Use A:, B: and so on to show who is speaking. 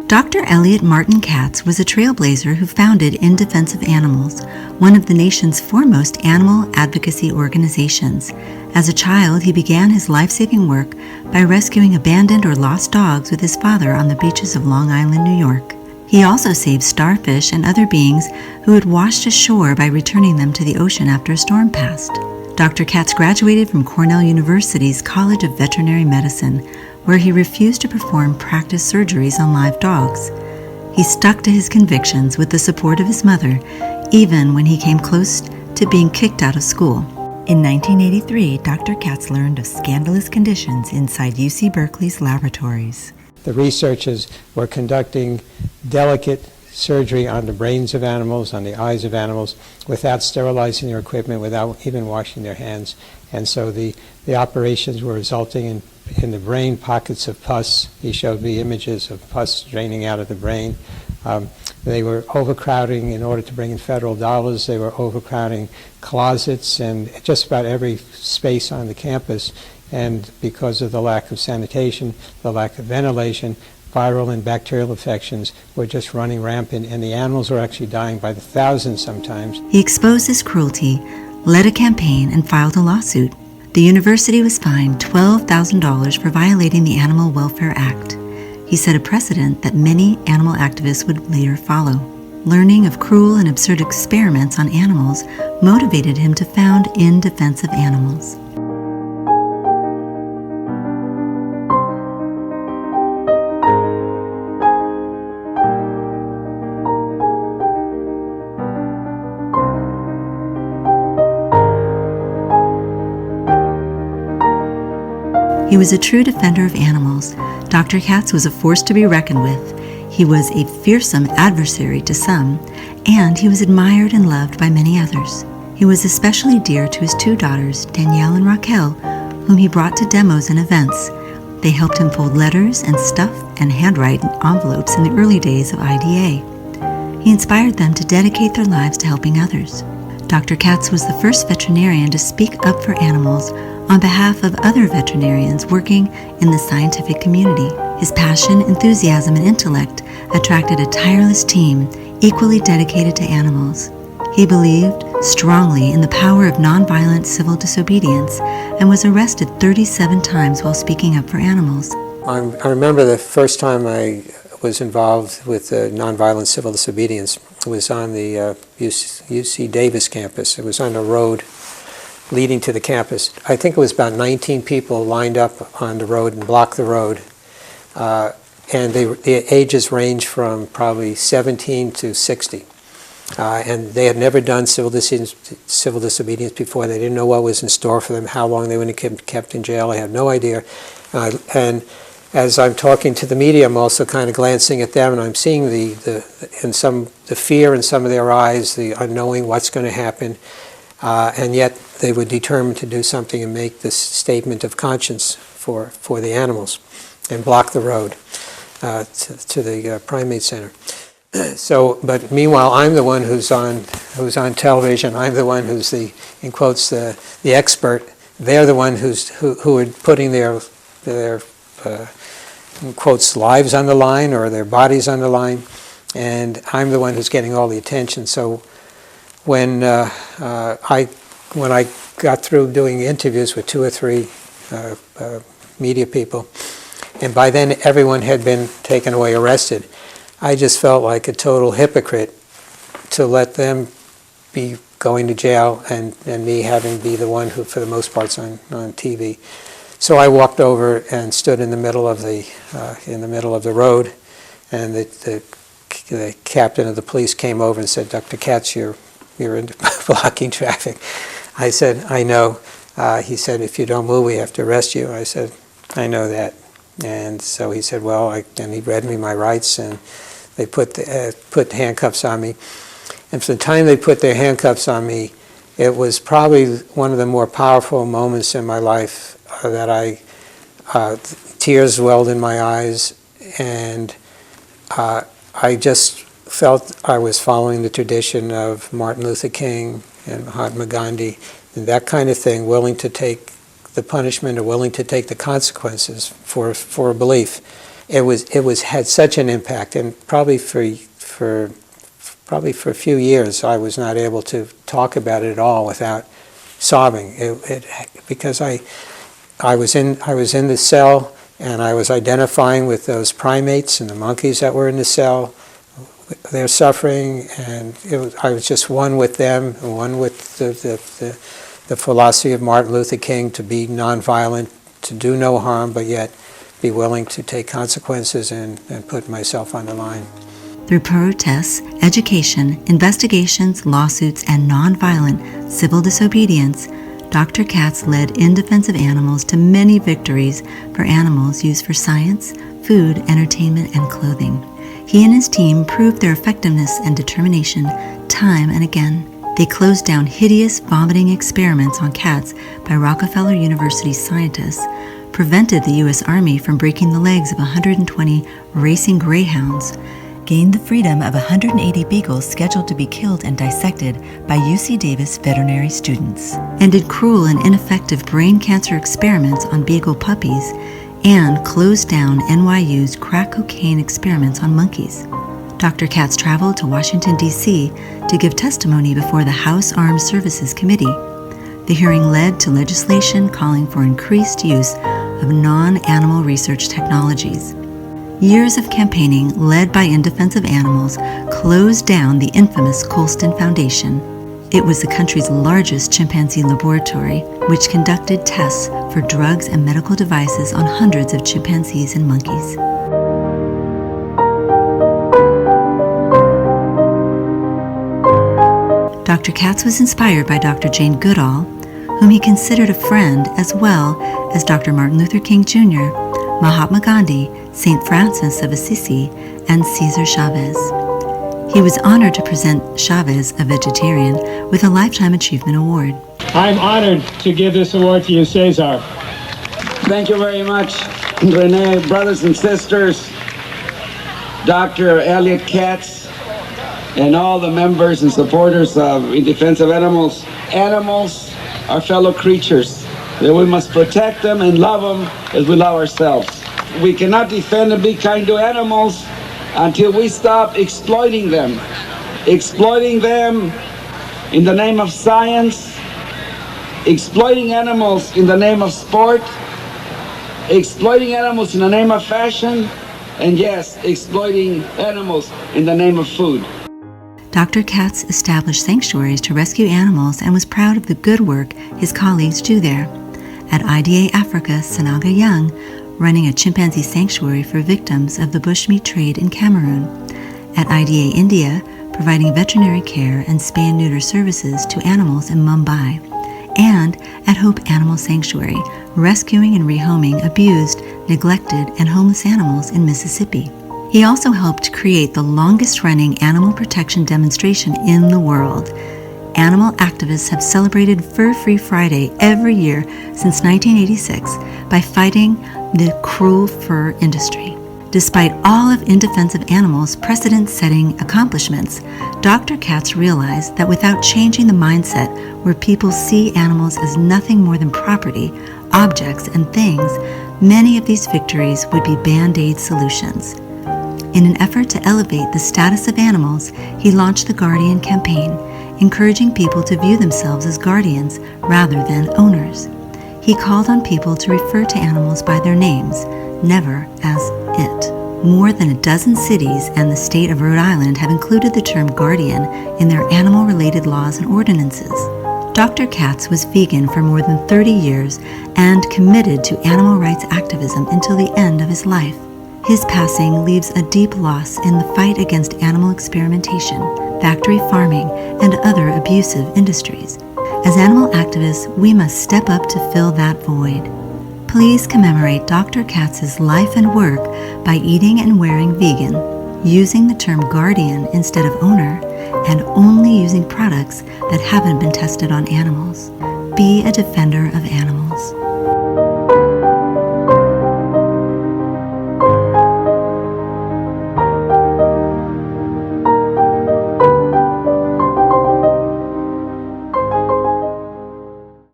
A: Dr. Elliot Martin Katz was a trailblazer who founded In Defense of Animals, one of the nation's foremost animal advocacy organizations. As a child, he began his life-saving work by rescuing abandoned or lost dogs with his father on the beaches of Long Island, New York. He also saved starfish and other beings who had washed ashore by returning them to the ocean after a storm passed. Dr. Katz graduated from Cornell University's College of Veterinary Medicine, where he refused to perform practice surgeries on live dogs. He stuck to his convictions with the support of his mother, even when he came close to being kicked out of school. In 1983, Dr. Katz learned of scandalous conditions inside UC Berkeley's laboratories.
B: The researchers were conducting delicate surgery on the brains of animals, on the eyes of animals, without sterilizing their equipment, without even washing their hands. And so the operations were resulting in the brain pockets of pus. He showed me images of pus draining out of the brain. They were overcrowding, in order to bring in federal dollars, they were overcrowding closets and just about every space on the campus. And because of the lack of sanitation, the lack of ventilation, viral and bacterial infections were just running rampant, and the animals were actually dying by the thousands sometimes.
A: He exposed this cruelty, led a campaign, and filed a lawsuit. The university was fined $12,000 for violating the Animal Welfare Act. He set a precedent that many animal activists would later follow. Learning of cruel and absurd experiments on animals motivated him to found In Defense of Animals. He was a true defender of animals. Dr. Katz was a force to be reckoned with. He was a fearsome adversary to some, and he was admired and loved by many others. He was especially dear to his two daughters, Danielle and Raquel, whom he brought to demos and events. They helped him fold letters and stuff and handwrite envelopes in the early days of IDA. He inspired them to dedicate their lives to helping others. Dr. Katz was the first veterinarian to speak up for animals on behalf of other veterinarians working in the scientific community. His passion, enthusiasm, and intellect attracted a tireless team equally dedicated to animals. He believed strongly in the power of nonviolent civil disobedience and was arrested 37 times while speaking up for animals.
B: I remember the first time I was involved with nonviolent civil disobedience. It was on the UC Davis campus. It was on a road leading to the campus. I think it was about 19 people lined up on the road and blocked the road. And the ages range from probably 17 to 60. And they had never done civil disobedience before. They didn't know what was in store for them, how long they would be kept in jail. I had no idea. And as I'm talking to the media, I'm also kind of glancing at them, and I'm seeing the fear in some of their eyes, the unknowing what's going to happen. And yet they were determined to do something and make this statement of conscience for the animals and block the road to the primate center. So, but meanwhile, I'm the one who's on television. I'm the one who's in quotes, the expert. They're the one who are putting their in quotes, lives on the line or their bodies on the line, and I'm the one who's getting all the attention. So when I got through doing interviews with 2 or 3 media people, and by then everyone had been taken away, arrested, I just felt like a total hypocrite to let them be going to jail and me having be the one who, for the most part, on TV. So I walked over and stood in the middle of the road, and the captain of the police came over and said, "Dr. Katz, you're blocking traffic." I said, "I know." He said, "If you don't move, we have to arrest you." I said, "I know that." And so he said, "Well," and he read me my rights, and they put handcuffs on me. And from the time they put their handcuffs on me, it was probably one of the more powerful moments in my life that tears welled in my eyes, and I just felt I was following the tradition of Martin Luther King and Mahatma Gandhi, and that kind of thing, willing to take the punishment or willing to take the consequences for a belief. it had such an impact, and probably for a few years I was not able to talk about it at all without sobbing. Because I was in the cell, and I was identifying with those primates and the monkeys that were in the cell, their suffering, and I was just one with them, one with the philosophy of Martin Luther King to be nonviolent, to do no harm, but yet be willing to take consequences and put myself on the line.
A: Through protests, education, investigations, lawsuits, and nonviolent civil disobedience, Dr. Katz led In Defense of Animals to many victories for animals used for science, food, entertainment, and clothing. He and his team proved their effectiveness and determination time and again. They closed down hideous vomiting experiments on cats by Rockefeller University scientists, prevented the U.S. Army from breaking the legs of 120 racing greyhounds, gained the freedom of 180 beagles scheduled to be killed and dissected by UC Davis veterinary students, and did cruel and ineffective brain cancer experiments on beagle puppies, and closed down NYU's crack cocaine experiments on monkeys. Dr. Katz traveled to Washington, D.C. to give testimony before the House Armed Services Committee. The hearing led to legislation calling for increased use of non-animal research technologies. Years of campaigning led by In Defense of Animals closed down the infamous Colston Foundation. It was the country's largest chimpanzee laboratory, which conducted tests for drugs and medical devices on hundreds of chimpanzees and monkeys. Dr. Katz was inspired by Dr. Jane Goodall, whom he considered a friend, as well as Dr. Martin Luther King Jr., Mahatma Gandhi, St. Francis of Assisi, and Cesar Chavez. He was honored to present Chavez, a vegetarian, with a Lifetime Achievement Award.
C: I'm honored to give this award to you, Cesar.
D: Thank you very much, Renee, brothers and sisters, Dr. Elliot Katz, and all the members and supporters of In Defense of Animals. Animals are fellow creatures, that we must protect them and love them as we love ourselves. We cannot defend and be kind to animals until we stop exploiting them. Exploiting them in the name of science, exploiting animals in the name of sport, exploiting animals in the name of fashion, and yes, exploiting animals in the name of food.
A: Dr. Katz established sanctuaries to rescue animals and was proud of the good work his colleagues do there. At IDA Africa, Sanaga Young, running a chimpanzee sanctuary for victims of the bushmeat trade in Cameroon. At IDA India, providing veterinary care and spay-and-neuter services to animals in Mumbai. And at Hope Animal Sanctuary, rescuing and rehoming abused, neglected, and homeless animals in Mississippi. He also helped create the longest-running animal protection demonstration in the world. Animal activists have celebrated Fur-Free Friday every year since 1986 by fighting the cruel fur industry. Despite all of In Defense of Animals' precedent-setting accomplishments, Dr. Katz realized that without changing the mindset where people see animals as nothing more than property, objects, and things, many of these victories would be Band-Aid solutions. In an effort to elevate the status of animals, he launched the Guardian campaign, encouraging people to view themselves as guardians rather than owners. He called on people to refer to animals by their names, never as it. More than a dozen cities and the state of Rhode Island have included the term guardian in their animal-related laws and ordinances. Dr. Katz was vegan for more than 30 years and committed to animal rights activism until the end of his life. His passing leaves a deep loss in the fight against animal experimentation, factory farming, and other abusive industries. As animal activists, we must step up to fill that void. Please commemorate Dr. Katz's life and work by eating and wearing vegan, using the term guardian instead of owner, and only using products that haven't been tested on animals. Be a defender of animals.